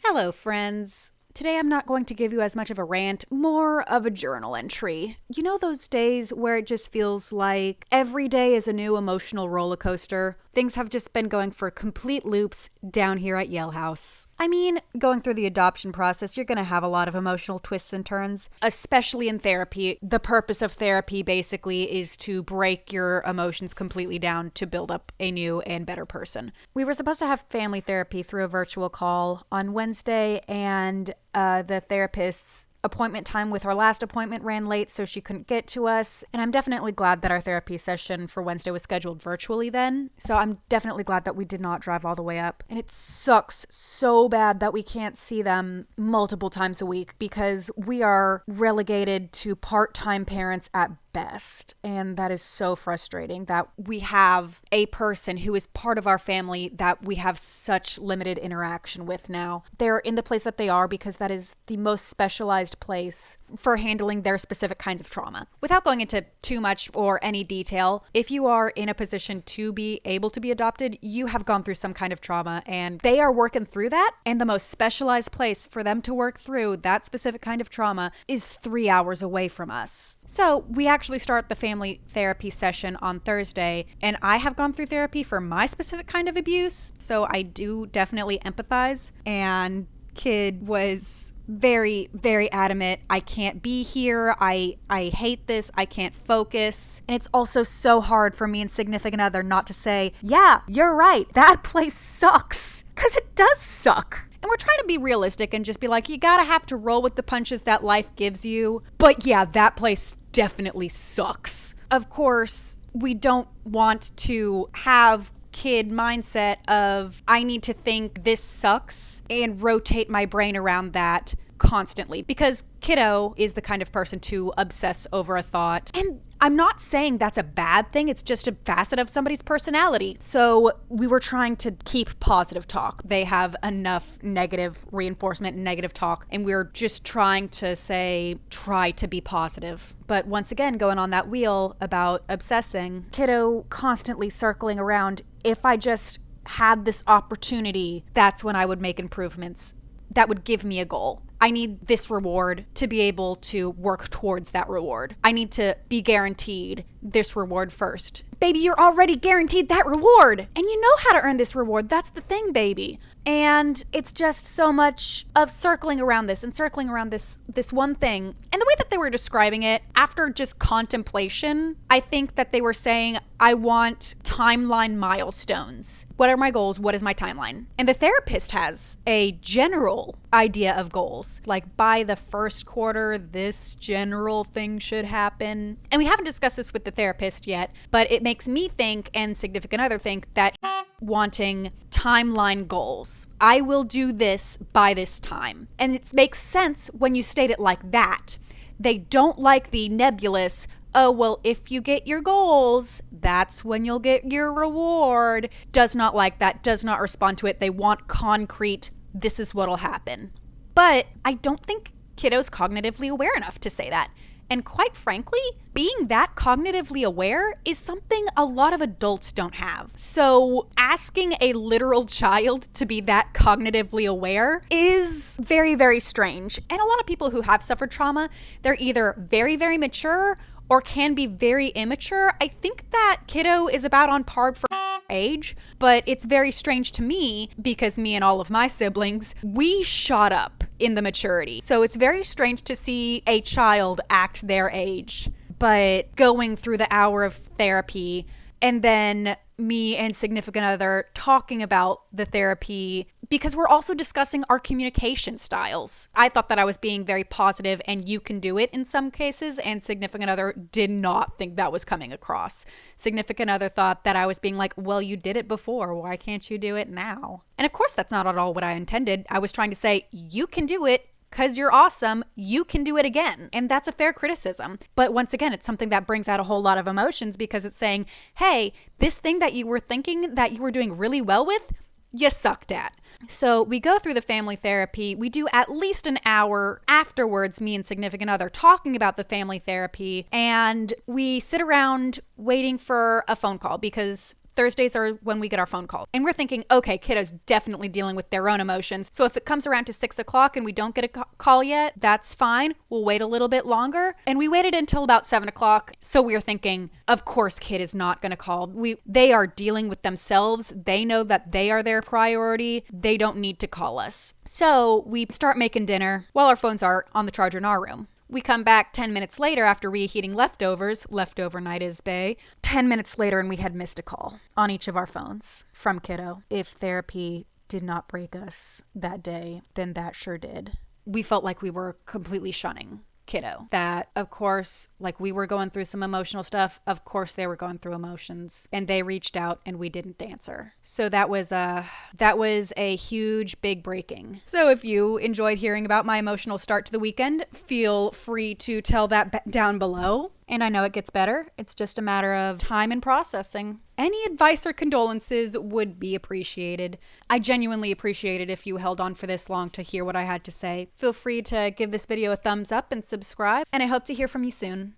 Hello, friends. Today I'm not going to give you as much of a rant, more of a journal entry. You know those days where it just feels like every day is a new emotional roller coaster? Things have just been going for complete loops down here at Yale House. I mean, going through the adoption process, you're going to have a lot of emotional twists and turns, especially in therapy. The purpose of therapy basically is to break your emotions completely down to build up a new and better person. We were supposed to have family therapy through a virtual call on Wednesday, and the therapist's appointment time with her last appointment ran late, so she couldn't get to us. And I'm definitely glad that our therapy session for Wednesday was scheduled virtually then. So I'm definitely glad that we did not drive all the way up. And it sucks so bad that we can't see them multiple times a week because we are relegated to part-time parents at best. And that is so frustrating that we have a person who is part of our family that we have such limited interaction with now. They're in the place that they are because that is the most specialized place for handling their specific kinds of trauma. Without going into too much or any detail, if you are in a position to be able to be adopted, you have gone through some kind of trauma and they are working through that. And the most specialized place for them to work through that specific kind of trauma is 3 hours away from us. So we actually start the family therapy session on Thursday, and I have gone through therapy for my specific kind of abuse, so I do definitely empathize. And kid was very, very adamant. I can't be here. I hate this. I can't focus. And it's also so hard for me and significant other not to say, yeah, you're right. That place sucks. Because it does suck. And we're trying to be realistic and just be like, you gotta have to roll with the punches that life gives you. But yeah, that place definitely sucks. Of course, we don't want to have kid mindset of I need to think this sucks and rotate my brain around that constantly, because kiddo is the kind of person to obsess over a thought. And I'm not saying that's a bad thing, it's just a facet of somebody's personality. So we were trying to keep positive talk. They have enough negative reinforcement and negative talk, and we're just trying to say, try to be positive. But once again, going on that wheel about obsessing, kiddo constantly circling around, if I just had this opportunity, that's when I would make improvements. That would give me a goal. I need this reward to be able to work towards that reward. I need to be guaranteed this reward first. Baby, you're already guaranteed that reward. And you know how to earn this reward. That's the thing, baby. And it's just so much of circling around this and circling around this one thing. And the way that they were describing it, after just contemplation, I think that they were saying, I want timeline milestones. What are my goals? What is my timeline? And the therapist has a general idea of goals. Like by the first quarter, this general thing should happen. And we haven't discussed this with the therapist yet, but it makes me think and significant other think that wanting timeline goals. I will do this by this time. And it makes sense when you state it like that. They don't like the nebulous, oh, well, if you get your goals, that's when you'll get your reward. Does not like that, does not respond to it. They want concrete, this is what'll happen. But I don't think kiddo's cognitively aware enough to say that. And quite frankly, being that cognitively aware is something a lot of adults don't have. So asking a literal child to be that cognitively aware is very, very strange. And a lot of people who have suffered trauma, they're either very, very mature or can be very immature. I think that kiddo is about on par for age, but it's very strange to me because me and all of my siblings, we shot up in the maturity. So it's very strange to see a child act their age. But going through the hour of therapy and then me and significant other talking about the therapy, because we're also discussing our communication styles. I thought that I was being very positive and you can do it in some cases, and significant other did not think that was coming across. Significant other thought that I was being like, well, you did it before, why can't you do it now? And of course that's not at all what I intended. I was trying to say, you can do it, because you're awesome, you can do it again. And that's a fair criticism. But once again, it's something that brings out a whole lot of emotions because it's saying, hey, this thing that you were thinking that you were doing really well with, you sucked at. So we go through the family therapy. We do at least an hour afterwards, me and significant other talking about the family therapy. And we sit around waiting for a phone call because Thursdays are when we get our phone call. And we're thinking, okay, kiddo's definitely dealing with their own emotions. So if it comes around to 6 o'clock and we don't get a call yet, that's fine. We'll wait a little bit longer. And we waited until about 7 o'clock. So we were thinking, of course, kid is not going to call. They are dealing with themselves. They know that they are their priority. They don't need to call us. So we start making dinner while our phones are on the charger in our room. We come back 10 minutes later after reheating leftovers. Leftover night is bae. 10 minutes later and we had missed a call on each of our phones from kiddo. If therapy did not break us that day, then that sure did. We felt like we were completely shunning kiddo. That, of course, like we were going through some emotional stuff. Of course, they were going through emotions, and they reached out, and we didn't answer. So that was a huge, big breaking. So if you enjoyed hearing about my emotional start to the weekend, feel free to tell that down below. And I know it gets better. It's just a matter of time and processing. Any advice or condolences would be appreciated. I genuinely appreciate it if you held on for this long to hear what I had to say. Feel free to give this video a thumbs up and subscribe, and I hope to hear from you soon.